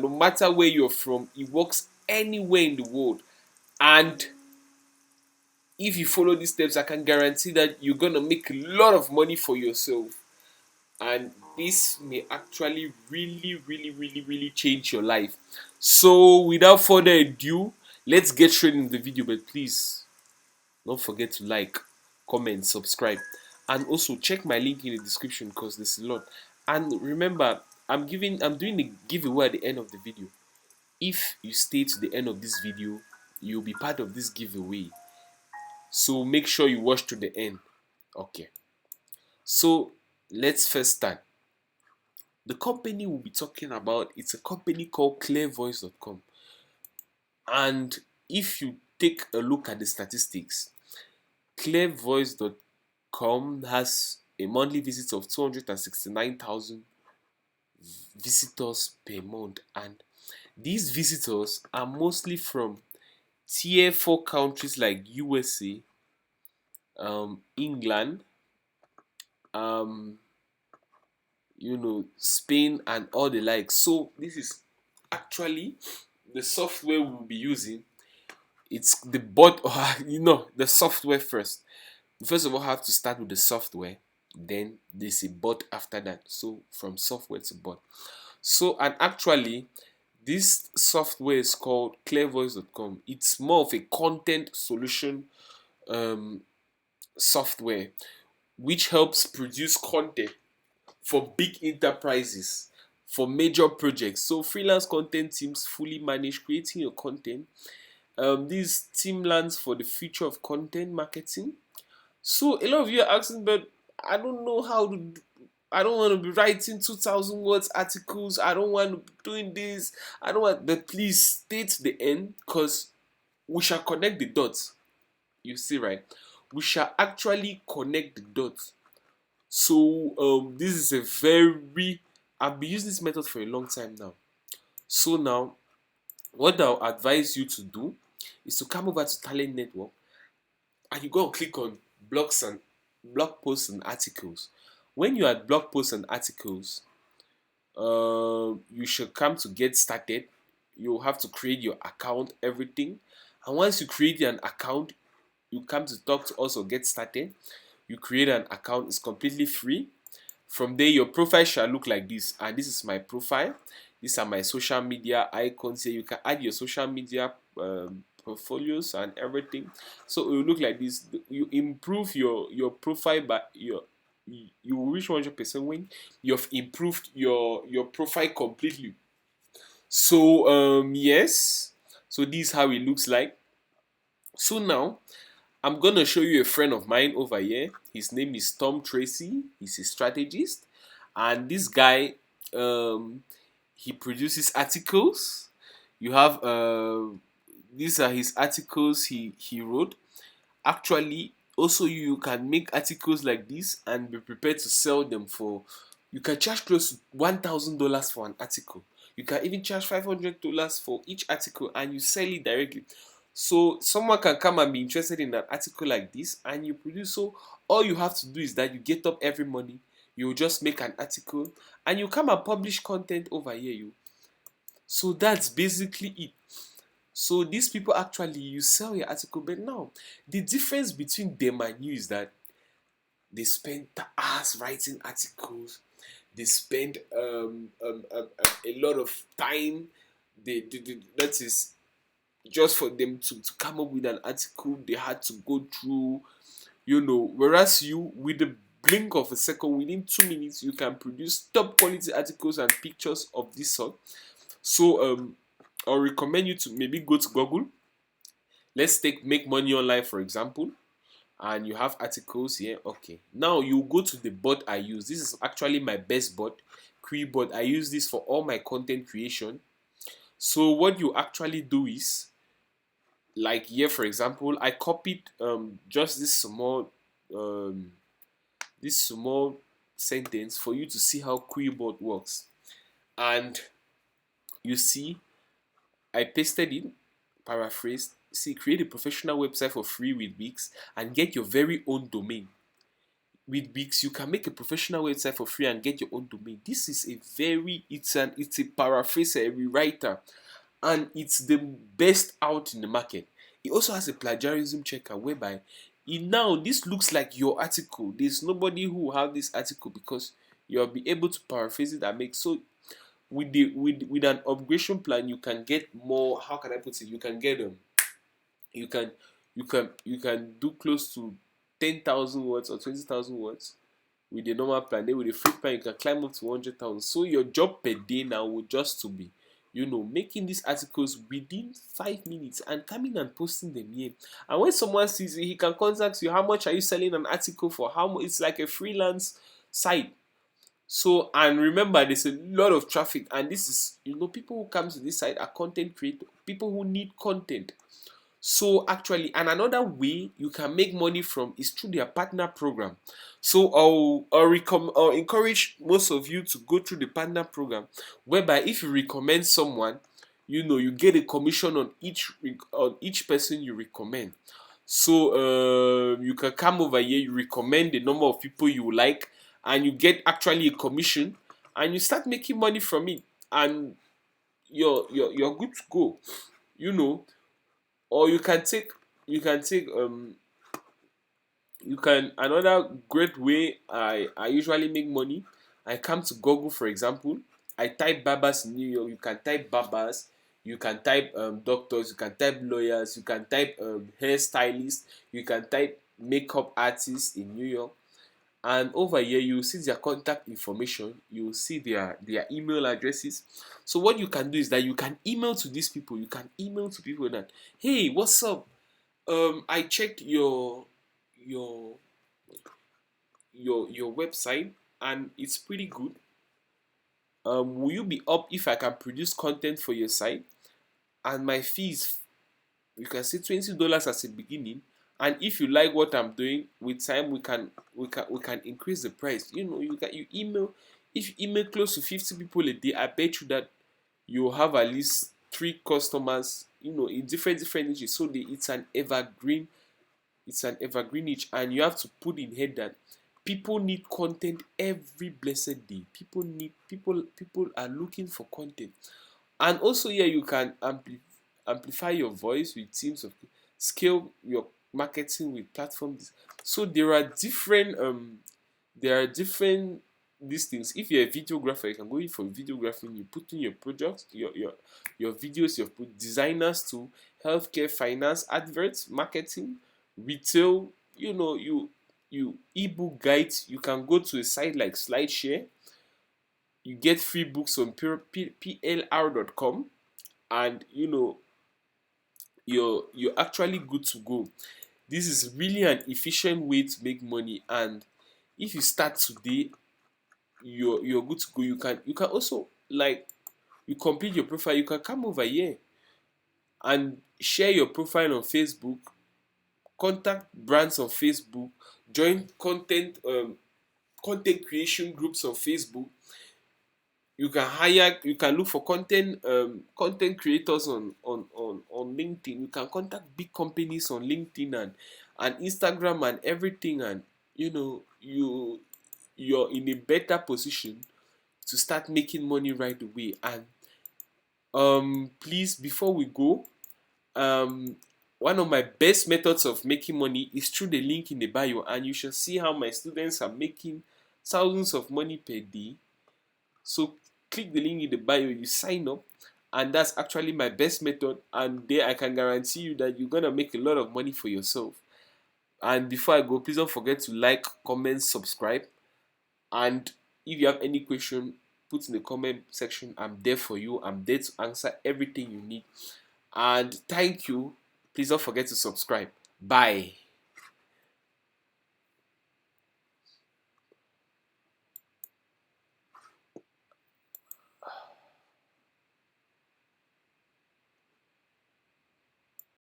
no matter where you're from, it works anywhere in the world. And if you follow these steps, I can guarantee that you're gonna make a lot of money for yourself. And this may actually really change your life. So without further ado, let's get straight into the video. But please don't forget to like, comment, subscribe, and also check my link in the description because there's a lot. And remember, I'm doing a giveaway at the end of the video. If you stay to the end of this video, you'll be part of this giveaway. So make sure you watch to the end. Okay. So let's first start. The company we'll be talking about, it's a company called clearvoice.com. And if you take a look at the statistics, clearvoice.com has a monthly visit of 269,000 visitors per month, and these visitors are mostly from tier 4 countries like USA, England, um, Spain, and all the like. So this is actually the software we'll be using. It's the bot, the software first. First of all, I have to start with the software. Then there's a bot after that. So from software to bot. So, and actually, this software is called clearvoice.com. It's more of a content solution um, software which helps produce content for big enterprises, for major projects. So freelance content teams fully manage creating your content. This team lands for the future of content marketing. So a lot of you are asking, but I don't know how to. I don't want to be writing 2,000 words articles. I don't want to be doing this. I don't want. But please stay to the end because we shall connect the dots. You see, right? We shall actually connect the dots. So this is a very. I've been using this method for a long time now. So now, what I'll advise you to do is to come over to Talent Network and you go and click on blogs and blog posts and articles. When you're at blog posts and articles, you should come to get started. You have to create your account, everything. And once you create an account, you come to talk to us or get started. You create an account, it's completely free. From there, your profile shall look like this. And this is my profile. These are my social media icons here. You can add your social media portfolios and everything. So it will look like this. You improve your profile, but you will reach 100% when you've improved your profile completely. So yes. So this is how it looks like. So now I'm gonna show you a friend of mine over here. His name is Tom Tracy. He's a strategist, and this guy, he produces articles. You have these are his articles he wrote. Actually, also you can make articles like this and be prepared to sell them for. You can charge close to $1,000 for an article. You can even charge $500 for each article, and you sell it directly. So someone can come and be interested in an article like this, and you produce. So all you have to do is that you get up every morning, you just make an article, and you come and publish content over here. So that's basically it. So these people actually, you sell your article, but now the difference between them and you is that they spend hours writing articles. They spend a lot of time. That is just for them to come up with an article. They had to go through, Whereas you, with the blink of a second, within 2 minutes, you can produce top quality articles and pictures of this sort. So I'll recommend you to maybe go to Google. Let's take make money online, for example, and you have articles here. Okay, now you go to the bot I use. This is actually my best bot, Quillbot. I use this for all my content creation. So what you actually do is, like here for example, I copied just um, this small sentence for you to see how Quillbot works. And you see, I pasted it, paraphrased. See, create a professional website for free with Wix and get your very own domain. with Wix, you can make a professional website for free and get your own domain. This is a very it's a paraphraser, a rewriter, and it's the best out in the market. It also has a plagiarism checker whereby now this looks like your article. There's nobody who will have this article because you'll be able to paraphrase it and make so with an upgradation plan you can get more. How can I put it? You can get you can you can do close to 10,000 words or 20,000 words with the normal plan. Then with the free plan you can climb up to 100,000. So your job per day now will just to be making these articles within 5 minutes and coming and posting them here. And when someone sees it, he can contact you. How much are you selling an article for? How much? It's like a freelance site. So, and remember, there's a lot of traffic, and this is, people who come to this site are content creators, people who need content. So actually, and another way you can make money from is through their partner program. So I'll encourage most of you to go through the partner program, whereby if you recommend someone, you get a commission on each person you recommend. So you can come over here, you recommend the number of people you like, and you get actually a commission, and you start making money from it, and you're good to go. You know, or you can another great way I usually make money. I come to Google, for example. I type barbers in New York. You can type barbers, you can type doctors, you can type lawyers, you can type hairstylists, you can type makeup artists in New York. And over here you will see their contact information, you will see their email addresses. So what you can do is that you can email to these people. You can email to people that, hey, what's up? I checked your your website and it's pretty good. Will you be up if I can produce content for your site? And my fees, you can say $20 as a beginning. And if you like what I'm doing, with time we can increase the price. You email. If you email close to 50 people a day, I bet you that you have at least three customers, in different niches. So it's an evergreen niche, and you have to put in head that people need content every blessed day. People are looking for content. And also here you can amplify your voice with teams of scale your marketing with platforms. So there are different these things. If you're a videographer, you can go in for videography. You put in your projects, your videos, your designers to healthcare, finance, adverts, marketing, retail. You ebook guides. You can go to a site like SlideShare. You get free books on plr.com, and you're actually good to go. This is really an efficient way to make money, and if you start today, you're good to go. You can also, like, you complete your profile, you can come over here and share your profile on Facebook, contact brands on Facebook, join content creation groups on Facebook. You can look for content creators on LinkedIn. You can contact big companies on LinkedIn and Instagram and everything, and you're in a better position to start making money right away. And please, before we go, um one of my best methods of making money is through the link in the bio, and you shall see how my students are making thousands of money per day. So click the link in the bio, you sign up, and that's actually my best method. And there I can guarantee you that you're gonna make a lot of money for yourself. And before I go, please don't forget to like, comment, subscribe. And if you have any question, put in the comment section. I'm there for you. I'm there to answer everything you need. And thank you. Please don't forget to subscribe. Bye.